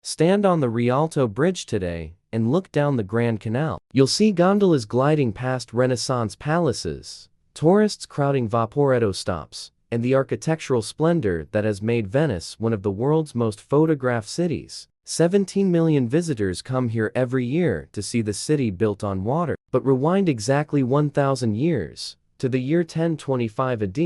Stand on the Rialto Bridge today and look down the Grand Canal. You'll see gondolas gliding past Renaissance palaces, tourists crowding vaporetto stops, and the architectural splendor that has made Venice one of the world's most photographed cities. 17 million visitors come here every year to see the city built on water. But rewind exactly 1,000 years, to the year 1025 AD,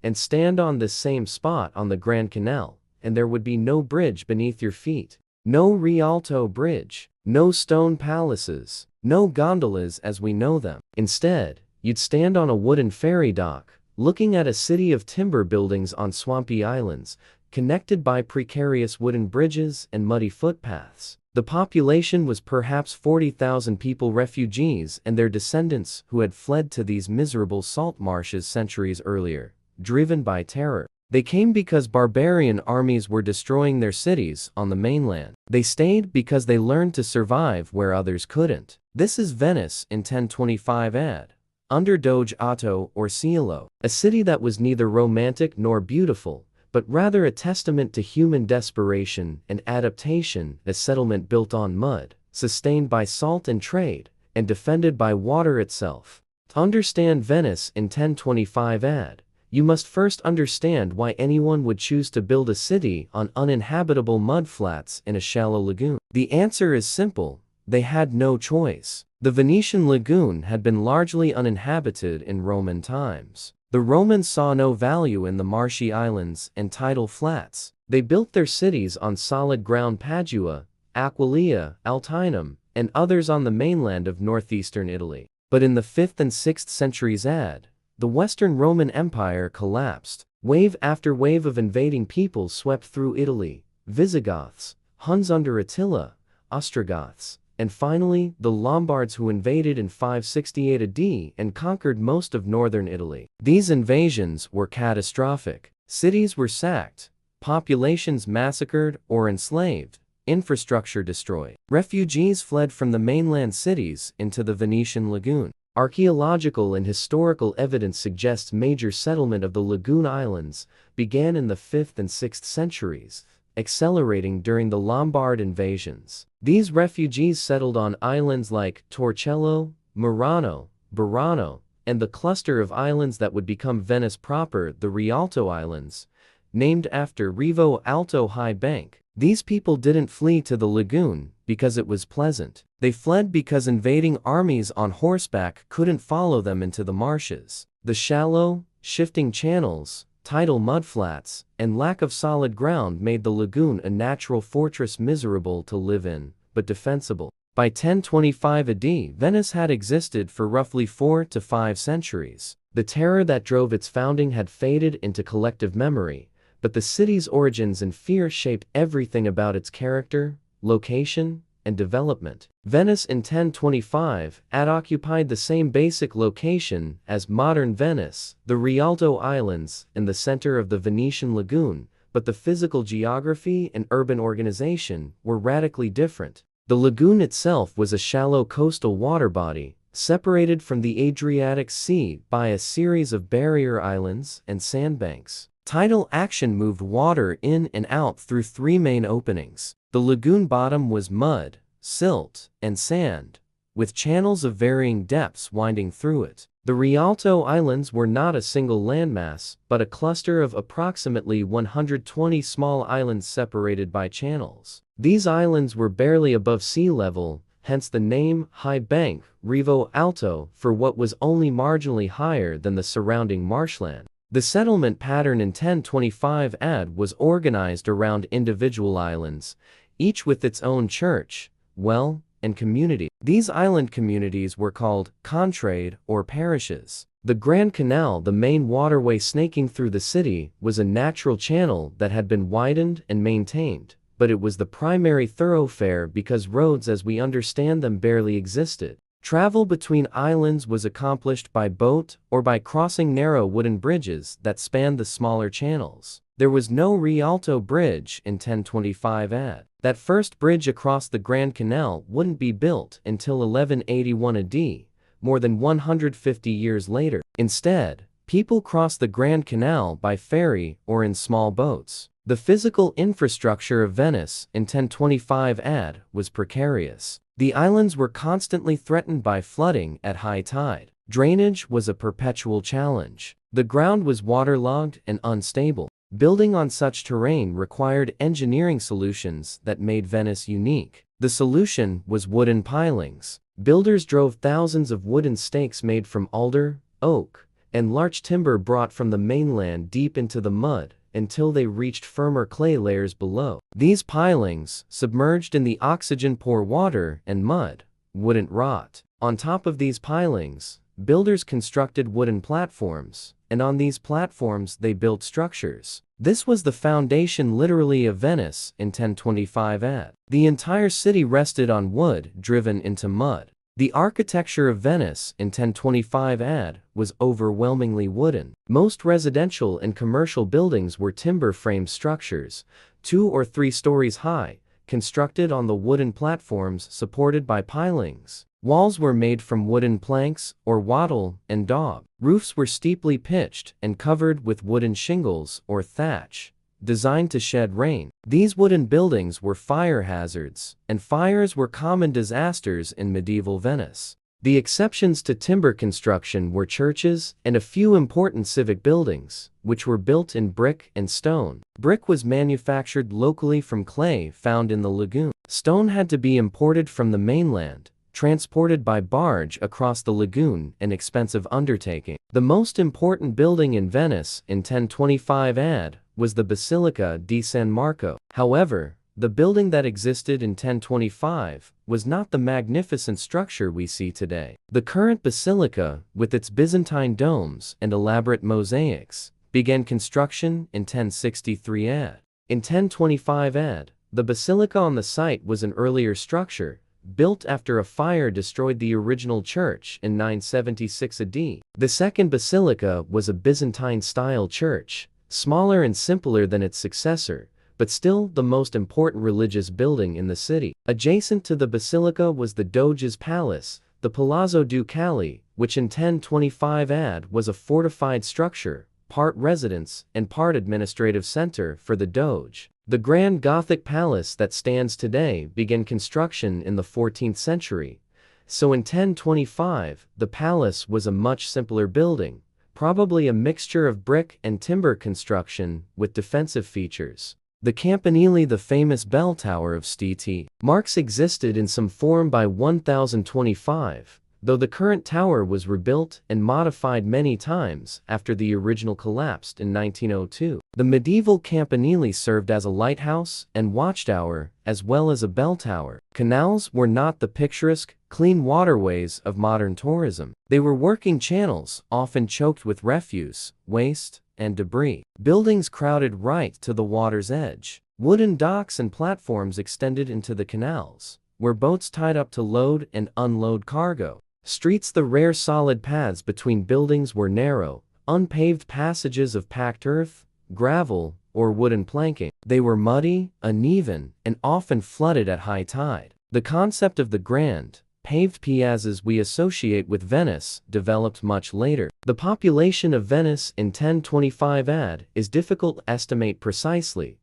and stand on this same spot on the Grand Canal, and there would be no bridge beneath your feet. No Rialto Bridge, no stone palaces, no gondolas as we know them. Instead, you'd stand on a wooden ferry dock, looking at a city of timber buildings on swampy islands, connected by precarious wooden bridges and muddy footpaths. The population was perhaps 40,000 people, refugees and their descendants who had fled to these miserable salt marshes centuries earlier, driven by terror. They came because barbarian armies were destroying their cities on the mainland. They stayed because they learned to survive where others couldn't. This is Venice in 1025 AD, under Doge Otto or Cielo, a city that was neither romantic nor beautiful, but rather a testament to human desperation and adaptation, a settlement built on mud, sustained by salt and trade, and defended by water itself. To understand Venice in 1025 AD, you must first understand why anyone would choose to build a city on uninhabitable mudflats in a shallow lagoon. The answer is simple: they had no choice. The Venetian lagoon had been largely uninhabited in Roman times. The Romans saw no value in the marshy islands and tidal flats. They built their cities on solid ground: Padua, Aquileia, Altinum, and others on the mainland of northeastern Italy. But in the 5th and 6th centuries AD, the Western Roman Empire collapsed. Wave after wave of invading peoples swept through Italy: Visigoths, Huns under Attila, Ostrogoths, and finally, the Lombards, who invaded in 568 AD and conquered most of northern Italy. These invasions were catastrophic. Cities were sacked, populations massacred or enslaved, infrastructure destroyed. Refugees fled from the mainland cities into the Venetian lagoon. Archaeological and historical evidence suggests major settlement of the lagoon islands began in the 5th and 6th centuries, accelerating during the Lombard invasions. These refugees settled on islands like Torcello, Murano, Burano, and the cluster of islands that would become Venice proper, the Rialto Islands, named after Rivo Alto High Bank. These people didn't flee to the lagoon because it was pleasant. They fled because invading armies on horseback couldn't follow them into the marshes. The shallow, shifting channels, tidal mudflats, and lack of solid ground made the lagoon a natural fortress, miserable to live in, but defensible. By 1025 AD, Venice had existed for roughly 4 to 5 centuries. The terror that drove its founding had faded into collective memory, but the city's origins and fear shaped everything about its character, location, and development. Venice in 1025 had occupied the same basic location as modern Venice, the Rialto Islands, in the center of the Venetian lagoon, but the physical geography and urban organization were radically different. The lagoon itself was a shallow coastal water body, separated from the Adriatic Sea by a series of barrier islands and sandbanks. Tidal action moved water in and out through 3 main openings. The lagoon bottom was mud, silt, and sand, with channels of varying depths winding through it. The Rialto Islands were not a single landmass, but a cluster of approximately 120 small islands separated by channels. These islands were barely above sea level, hence the name High Bank, Rivo Alto, for what was only marginally higher than the surrounding marshland. The settlement pattern in 1025 AD was organized around individual islands, each with its own church, well, and community. These island communities were called contrade or parishes. The Grand Canal, the main waterway snaking through the city, was a natural channel that had been widened and maintained, but it was the primary thoroughfare because roads as we understand them barely existed. Travel between islands was accomplished by boat or by crossing narrow wooden bridges that spanned the smaller channels. There was no Rialto Bridge in 1025 AD. That first bridge across the Grand Canal wouldn't be built until 1181 AD, more than 150 years later. Instead, People crossed the Grand Canal by ferry or in small boats. The physical infrastructure of Venice in 1025 AD was precarious. The islands were constantly threatened by flooding at high tide. Drainage was a perpetual challenge. The ground was waterlogged and unstable. Building on such terrain required engineering solutions that made Venice unique. The solution was wooden pilings. Builders drove thousands of wooden stakes made from alder, oak, and larch timber brought from the mainland deep into the mud until they reached firmer clay layers below. These pilings, submerged in the oxygen-poor water and mud, wouldn't rot. On top of these pilings, builders constructed wooden platforms, and on these platforms they built structures. This was the foundation literally of Venice in 1025 AD. The entire city rested on wood driven into mud. The architecture of Venice in 1025 AD was overwhelmingly wooden. Most residential and commercial buildings were timber-framed structures, 2 or 3 stories high, constructed on the wooden platforms supported by pilings. Walls were made from wooden planks or wattle and daub. Roofs were steeply pitched and covered with wooden shingles or thatch, designed to shed rain. These wooden buildings were fire hazards, and fires were common disasters in medieval Venice. The exceptions to timber construction were churches and a few important civic buildings, which were built in brick and stone. Brick was manufactured locally from clay found in the lagoon. Stone had to be imported from the mainland, transported by barge across the lagoon, an expensive undertaking. The most important building in Venice in 1025 AD was the Basilica di San Marco. However, the building that existed in 1025 was not the magnificent structure we see today. The current basilica, with its Byzantine domes and elaborate mosaics, began construction in 1063 AD. In 1025 AD, the basilica on the site was an earlier structure, built after a fire destroyed the original church in 976 AD. The second basilica was a Byzantine-style church, smaller and simpler than its successor, but still the most important religious building in the city. Adjacent to the basilica was the Doge's palace, the Palazzo Ducale, which in 1025 AD was a fortified structure, part residence and part administrative center for the Doge. The grand Gothic palace that stands today began construction in the 14th century, so in 1025 the palace was a much simpler building, probably a mixture of brick and timber construction with defensive features. The Campanile, the famous bell tower of St. Mark's, existed in some form by 1025, though the current tower was rebuilt and modified many times after the original collapsed in 1902. The medieval Campanile served as a lighthouse and watchtower, as well as a bell tower. Canals were not the picturesque, clean waterways of modern tourism. They were working channels, often choked with refuse, waste, and debris. Buildings crowded right to the water's edge. Wooden docks and platforms extended into the canals, where boats tied up to load and unload cargo. Streets, the rare solid paths between buildings, were narrow, unpaved passages of packed earth, gravel, or wooden planking. They were muddy, uneven, and often flooded at high tide. The concept of the grand, paved piazzas we associate with Venice developed much later. The population of Venice in 1025 AD is difficult to estimate precisely,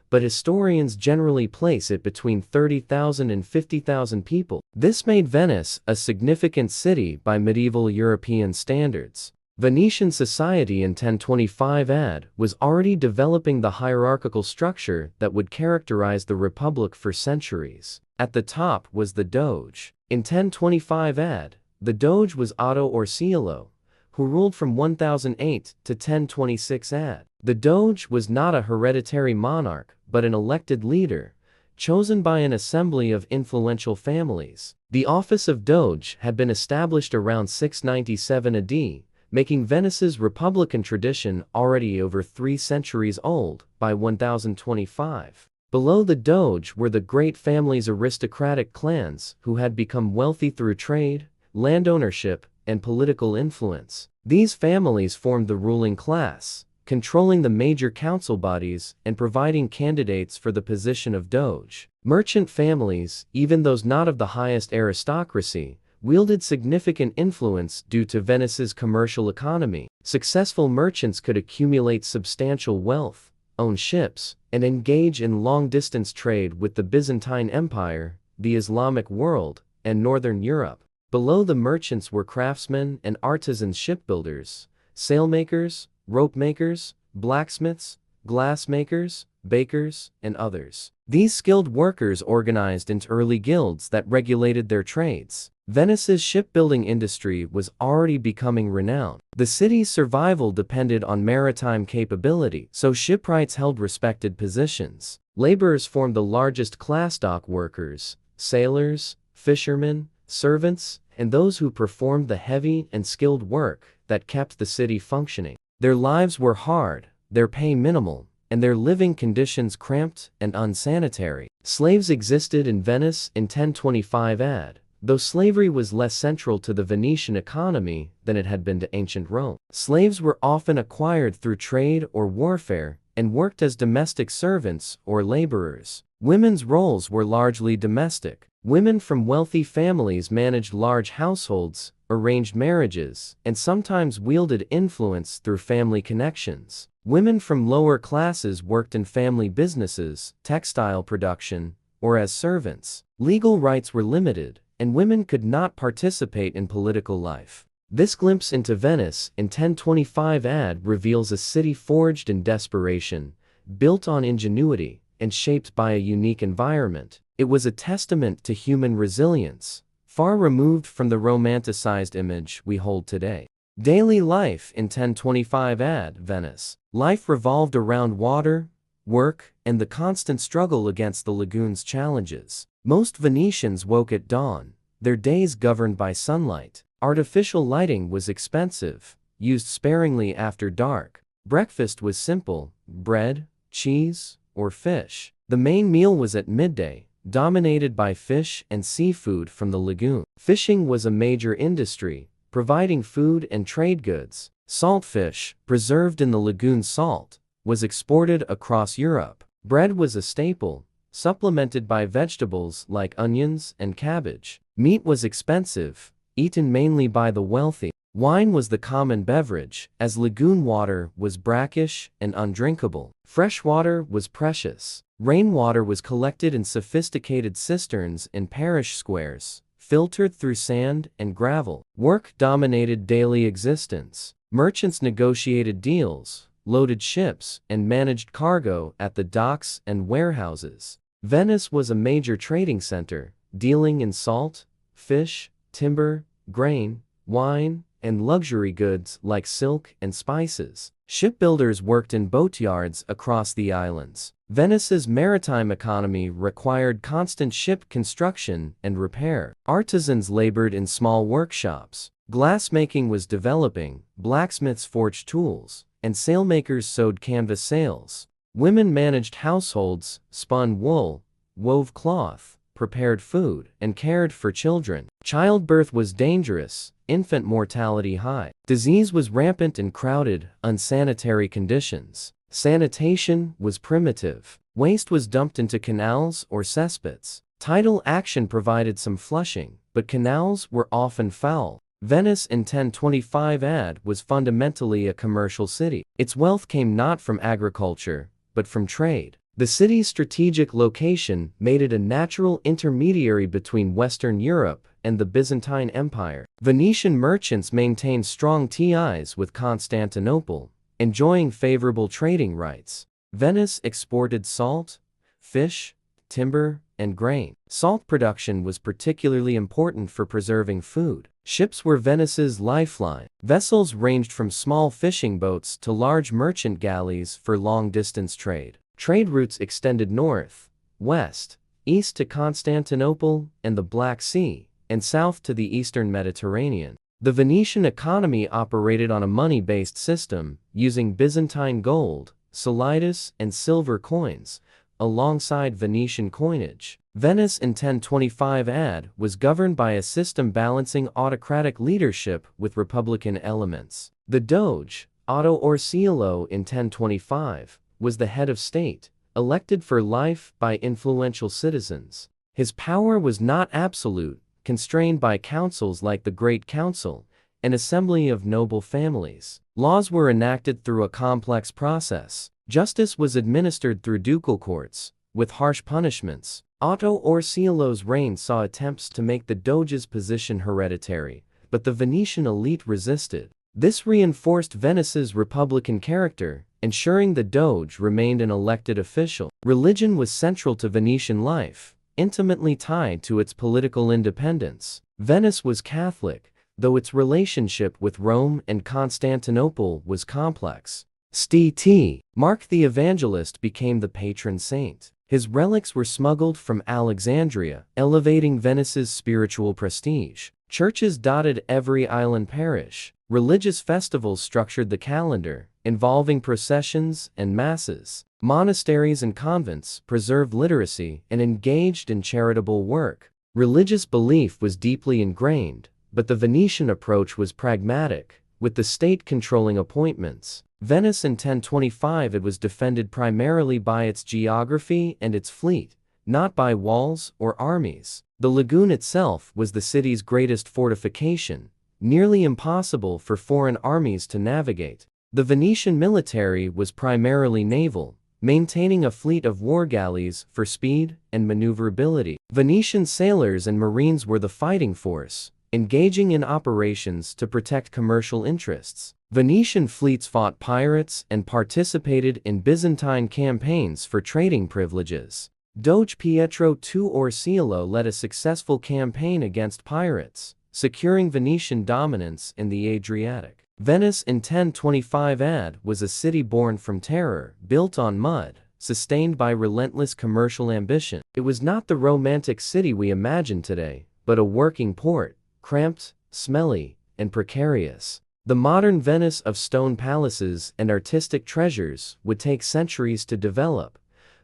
but historians generally place it between 30,000 and 50,000 people. This made Venice a significant city by medieval European standards. Venetian society in 1025 AD was already developing the hierarchical structure that would characterize the Republic for centuries. At the top was the Doge. In 1025 AD, the Doge was Otto Orseolo, who ruled from 1008 to 1026 AD. The Doge was not a hereditary monarch, but an elected leader, chosen by an assembly of influential families. The office of Doge had been established around 697 AD, making Venice's republican tradition already over 3 centuries old by 1025. Below the Doge were the great family's aristocratic clans who had become wealthy through trade, land ownership, and political influence. These families formed the ruling class, controlling the major council bodies and providing candidates for the position of Doge. Merchant families, even those not of the highest aristocracy, wielded significant influence due to Venice's commercial economy. Successful merchants could accumulate substantial wealth, own ships, and engage in long-distance trade with the Byzantine Empire, the Islamic world, and northern Europe. Below the merchants were craftsmen and artisans, shipbuilders, sailmakers, rope makers, blacksmiths, glassmakers, bakers, and others. These skilled workers organized into early guilds that regulated their trades. Venice's shipbuilding industry was already becoming renowned. The city's survival depended on maritime capability, so shipwrights held respected positions. Laborers formed the largest class: dock workers, sailors, fishermen, servants, and those who performed the heavy and skilled work that kept the city functioning. Their lives were hard, their pay minimal, and their living conditions cramped and unsanitary. Slaves existed in Venice in 1025 AD, though slavery was less central to the Venetian economy than it had been to ancient Rome. Slaves were often acquired through trade or warfare and worked as domestic servants or laborers. Women's roles were largely domestic. Women from wealthy families managed large households, arranged marriages, and sometimes wielded influence through family connections. Women from lower classes worked in family businesses, textile production, or as servants. Legal rights were limited, and women could not participate in political life. This glimpse into Venice in 1025 AD reveals a city forged in desperation, built on ingenuity, and shaped by a unique environment. It was a testament to human resilience, far removed from the romanticized image we hold today. Daily life in 1025 AD Venice. Life revolved around water, work, and the constant struggle against the lagoon's challenges. Most Venetians woke at dawn, their days governed by sunlight. Artificial lighting was expensive, used sparingly after dark. Breakfast was simple: bread, cheese, or fish. The main meal was at midday, dominated by fish and seafood from the lagoon. Fishing was a major industry, providing food and trade goods. Saltfish, preserved in the lagoon's salt, was exported across Europe. Bread was a staple, supplemented by vegetables like onions and cabbage. Meat was expensive, eaten mainly by the wealthy. Wine was the common beverage, as lagoon water was brackish and undrinkable. Fresh water was precious. Rainwater was collected in sophisticated cisterns in parish squares, filtered through sand and gravel. Work dominated daily existence. Merchants negotiated deals, loaded ships, and managed cargo at the docks and warehouses. Venice was a major trading center, dealing in salt, fish, timber, grain, wine, and luxury goods like silk and spices. Shipbuilders worked in boatyards across the islands. Venice's maritime economy required constant ship construction and repair. Artisans labored in small workshops. Glassmaking was developing, blacksmiths forged tools, and sailmakers sewed canvas sails. Women managed households, spun wool, wove cloth, prepared food, and cared for children. Childbirth was dangerous, infant mortality high. Disease was rampant in crowded, unsanitary conditions. Sanitation was primitive. Waste was dumped into canals or cesspits. Tidal action provided some flushing, but canals were often foul. Venice in 1025 AD was fundamentally a commercial city. Its wealth came not from agriculture, but from trade. The city's strategic location made it a natural intermediary between Western Europe and the Byzantine Empire. Venetian merchants maintained strong ties with Constantinople, enjoying favorable trading rights. Venice exported salt, fish, timber, and grain. Salt production was particularly important for preserving food. Ships were Venice's lifeline. Vessels ranged from small fishing boats to large merchant galleys for long-distance trade. Trade routes extended north, west, east to Constantinople and the Black Sea, and south to the eastern Mediterranean. The Venetian economy operated on a money-based system, using Byzantine gold, solidus, and silver coins, alongside Venetian coinage. Venice in 1025 AD was governed by a system balancing autocratic leadership with republican elements. The Doge, Otto Orseolo in 1025, was the head of state, elected for life by influential citizens. His power was not absolute, constrained by councils like the Great Council, an assembly of noble families. Laws were enacted through a complex process. Justice was administered through ducal courts, with harsh punishments. Otto Orseolo's reign saw attempts to make the Doge's position hereditary, but the Venetian elite resisted. This reinforced Venice's republican character, ensuring the Doge remained an elected official. Religion was central to Venetian life, intimately tied to its political independence. Venice was Catholic, though its relationship with Rome and Constantinople was complex. St. Mark the Evangelist became the patron saint. His relics were smuggled from Alexandria, elevating Venice's spiritual prestige. Churches dotted every island parish. Religious festivals structured the calendar, involving processions and masses. Monasteries and convents preserved literacy and engaged in charitable work. Religious belief was deeply ingrained, but the Venetian approach was pragmatic, with the state controlling appointments. Venice in 1025 it was defended primarily by its geography and its fleet, not by walls or armies. The lagoon itself was the city's greatest fortification, nearly impossible for foreign armies to navigate. The Venetian military was primarily naval, maintaining a fleet of war galleys for speed and maneuverability. Venetian sailors and marines were the fighting force, engaging in operations to protect commercial interests. Venetian fleets fought pirates and participated in Byzantine campaigns for trading privileges. Doge Pietro II Orseolo led a successful campaign against pirates, securing Venetian dominance in the Adriatic. Venice in 1025 AD was a city born from terror, built on mud, sustained by relentless commercial ambition. It was not the romantic city we imagine today, but a working port, cramped, smelly, and precarious. The modern Venice of stone palaces and artistic treasures would take centuries to develop,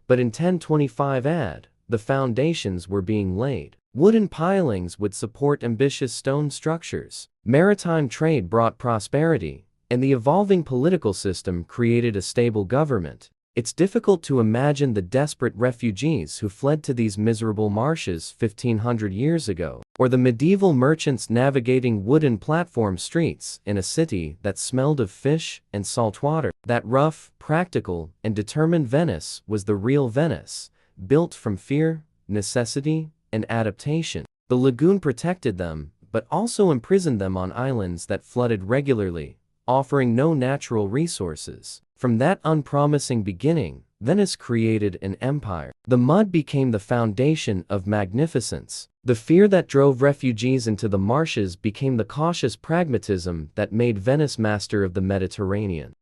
but in 1025 AD, the foundations were being laid. Wooden pilings would support ambitious stone structures. Maritime trade brought prosperity, and the evolving political system created a stable government. It's difficult to imagine the desperate refugees who fled to these miserable marshes 1500 years ago, or the medieval merchants navigating wooden platform streets in a city that smelled of fish and salt water. That rough, practical, and determined Venice was the real Venice, built from fear, necessity, and adaptation. The lagoon protected them, but also imprisoned them on islands that flooded regularly, offering no natural resources. From that unpromising beginning, Venice created an empire. The mud became the foundation of magnificence. The fear that drove refugees into the marshes became the cautious pragmatism that made Venice master of the Mediterranean.